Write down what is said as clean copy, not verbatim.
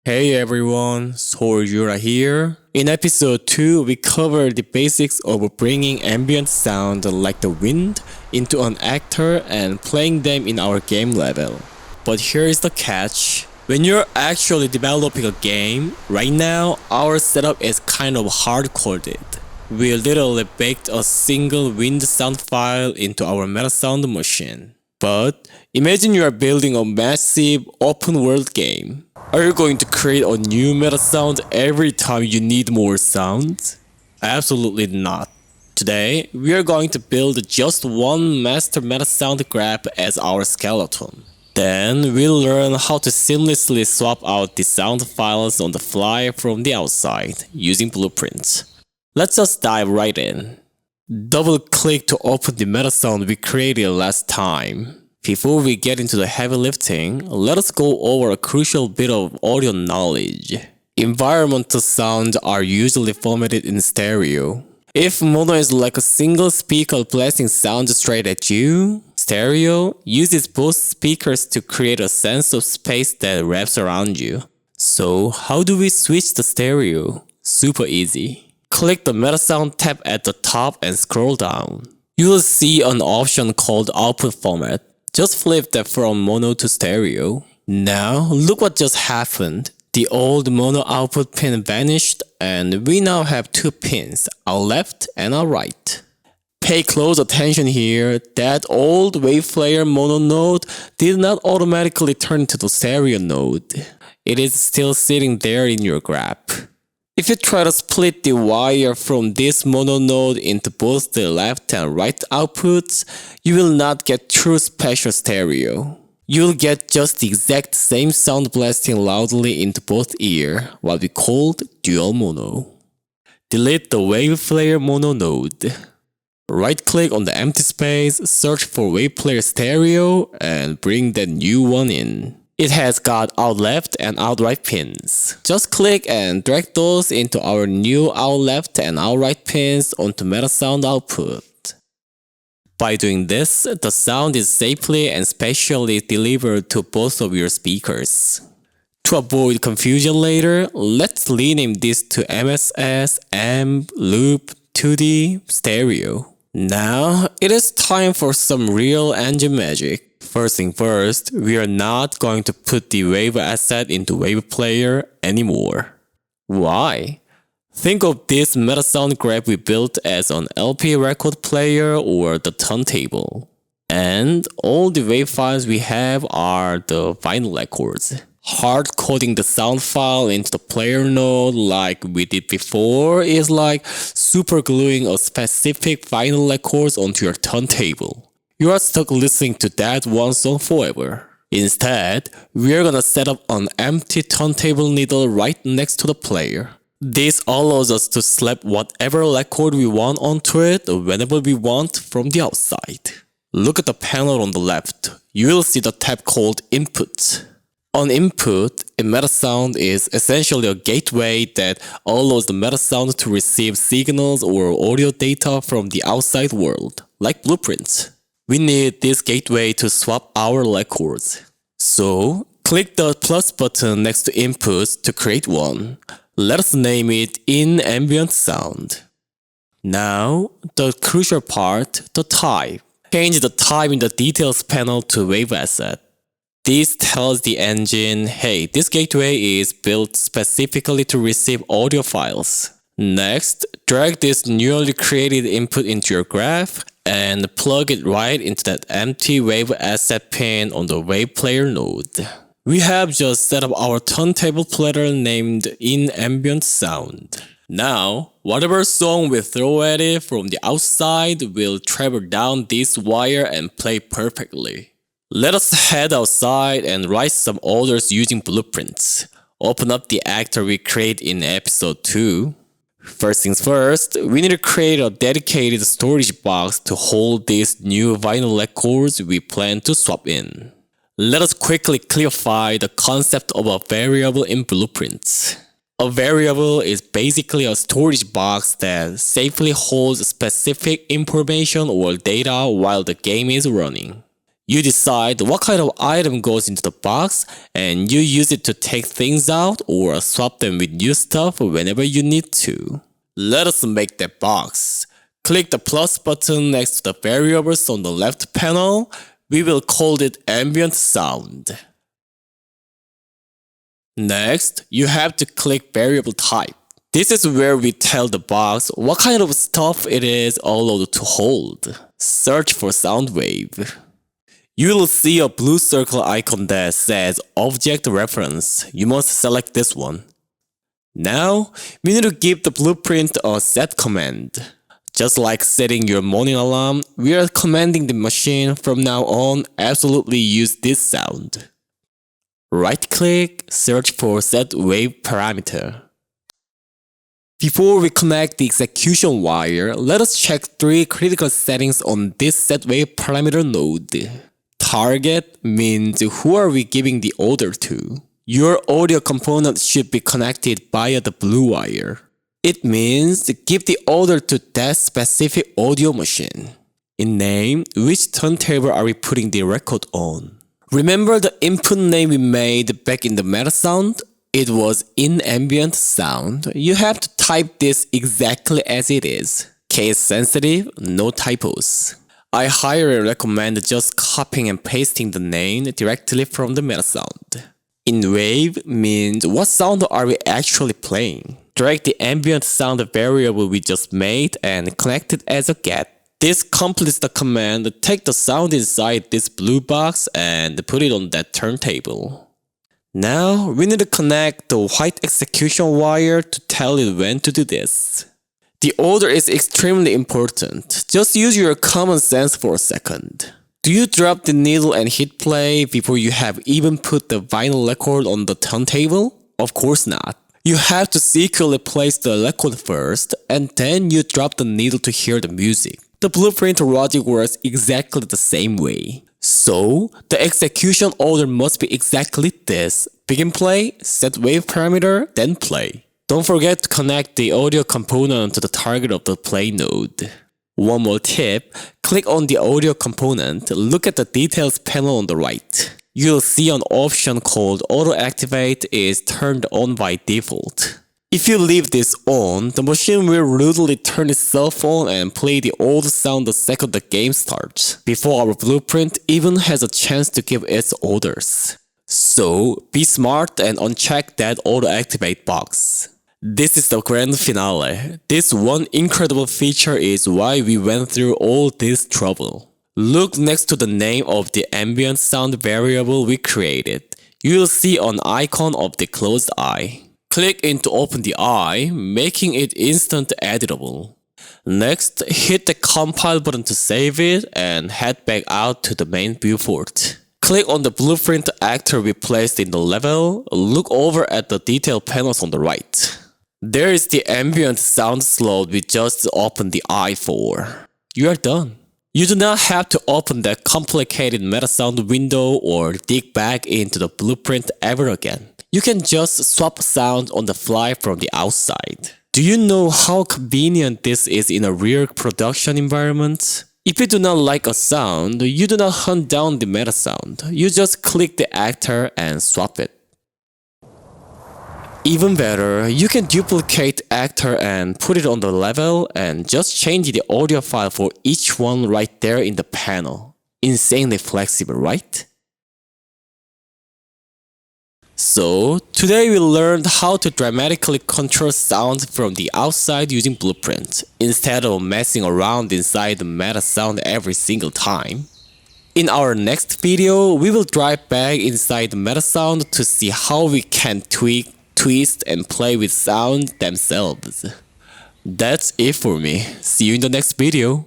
Hey everyone, Soryura here. In episode 2, we covered the basics of bringing ambient sound like the wind into an actor and playing them in our game level. But here is the catch. When you're actually developing a game, right now our setup is kind of hard-coded. We literally baked a single wind sound file into our MetaSound machine. But imagine you are building a massive open world game. Are you going to create a new MetaSound every time you need more sounds? Absolutely not. Today, we are going to build just one master MetaSound graph as our skeleton. Then, we'll learn how to seamlessly swap out the sound files on the fly from the outside using Blueprint. Let's just dive right in. Double-click to open the MetaSound we created last time. Before we get into the heavy lifting, let us go over a crucial bit of audio knowledge. Environmental sounds are usually formatted in stereo. If mono is like a single speaker blasting sound straight at you, stereo uses both speakers to create a sense of space that wraps around you. So how do we switch to stereo? Super easy. Click the MetaSound tab at the top and scroll down. You will see an option called Output Format. Just flip that from mono to stereo. Now, look what just happened. The old mono output pin vanished and we now have two pins, our left and our right. Pay close attention here. That old wave player mono node did not automatically turn to the stereo node. It is still sitting there in your graph. If you try to split the wire from this mono node into both the left and right outputs, you will not get true spatial stereo. You'll get just the exact same sound blasting loudly into both ears, what we called dual mono. Delete the wave player mono node. Right-click on the empty space, search for wave player stereo, and bring that new one in. It has got out left and out right pins. Just click and drag those into our new out left and out right pins onto MetaSound output. By doing this, the sound is safely and spatially delivered to both of your speakers. To avoid confusion later, let's rename this to MSS, Amp, Loop, 2D, Stereo. Now, it is time for some real engine magic. First thing first, we are not going to put the wave asset into wave player anymore. Why? Think of this MetaSound graph we built as an LP record player or the turntable. And all the wave files we have are the vinyl records. Hard coding the sound file into the player node like we did before is like super gluing a specific vinyl records onto your turntable. You are stuck listening to that one song forever. Instead, we are gonna set up an empty turntable needle right next to the player. This allows us to slap whatever record we want onto it whenever we want from the outside. Look at the panel on the left. You will see the tab called Input. An input in MetaSound is essentially a gateway that allows the MetaSound to receive signals or audio data from the outside world, like Blueprint. We need this gateway to swap our records. So, click the plus button next to Inputs to create one. Let us name it In Ambient Sound. Now, the crucial part, the type. Change the type in the Details panel to Wave Asset. This tells the engine, hey, this gateway is built specifically to receive audio files. Next, drag this newly created input into your graph and plug it right into that empty wave asset pin on the wave player node. We have just set up our turntable player named In Ambient Sound. Now, whatever song we throw at it from the outside will travel down this wire and play perfectly. Let us head outside and write some orders using blueprints. Open up the actor we created in episode 2. First things first, we need to create a dedicated storage box to hold these new vinyl records we plan to swap in. Let us quickly clarify the concept of a variable in Blueprint. A variable is basically a storage box that safely holds specific information or data while the game is running. You decide what kind of item goes into the box and you use it to take things out or swap them with new stuff whenever you need to. Let us make that box. Click the plus button next to the variables on the left panel. We will call it ambient sound. Next, you have to click variable type. This is where we tell the box what kind of stuff it is allowed to hold. Search for sound wave. You will see a blue circle icon that says Object Reference. You must select this one. Now, we need to give the blueprint a set command. Just like setting your morning alarm, we are commanding the machine from now on absolutely use this sound. Right-click, search for set wave parameter. Before we connect the execution wire, let us check 3 critical settings on this set wave parameter node. Target means who are we giving the order to. Your audio component should be connected via the blue wire. It means give the order to that specific audio machine. In name, which turntable are we putting the record on? Remember the input name we made back in the MetaSound? It was in ambient sound. You have to type this exactly as it is. Case sensitive, no typos. I highly recommend just copying and pasting the name directly from the MetaSound. In wave means what sound are we actually playing? Drag the ambient sound variable we just made and connect it as a get. This completes the command, take the sound inside this blue box and put it on that turntable. Now, we need to connect the white execution wire to tell it when to do this. The order is extremely important. Just use your common sense for a second. Do you drop the needle and hit play before you have even put the vinyl record on the turntable? Of course not. You have to secretly place the record first, and then you drop the needle to hear the music. The blueprint logic works exactly the same way. So, the execution order must be exactly this. Begin play, set wave parameter, then play. Don't forget to connect the audio component to the target of the play node. One more tip, click on the audio component, look at the details panel on the right. You'll see an option called Auto Activate is turned on by default. If you leave this on, the machine will rudely turn itself on and play the old sound the second the game starts, before our blueprint even has a chance to give its orders. So, be smart and uncheck that Auto Activate box. This is the grand finale. This one incredible feature is why we went through all this trouble. Look next to the name of the ambient sound variable we created. You'll see an icon of the closed eye. Click in to open the eye, making it Instance Editable. Next, hit the compile button to save it and head back out to the main viewport. Click on the blueprint actor we placed in the level. Look over at the detail panels on the right. There is the ambient sound slot we just opened the eye for. You are done. You do not have to open that complicated MetaSound window or dig back into the blueprint ever again. You can just swap sound on the fly from the outside. Do you know how convenient this is in a real production environment? If you do not like a sound, you do not hunt down the MetaSound. You just click the actor and swap it. Even better, you can duplicate actor and put it on the level and just change the audio file for each one right there in the panel. Insanely flexible, right? So, today we learned how to dramatically control sound from the outside using Blueprint, instead of messing around inside the MetaSound every single time. In our next video, we will dive back inside the MetaSound to see how we can tweak, twist, and play with sound themselves. That's it for me. See you in the next video.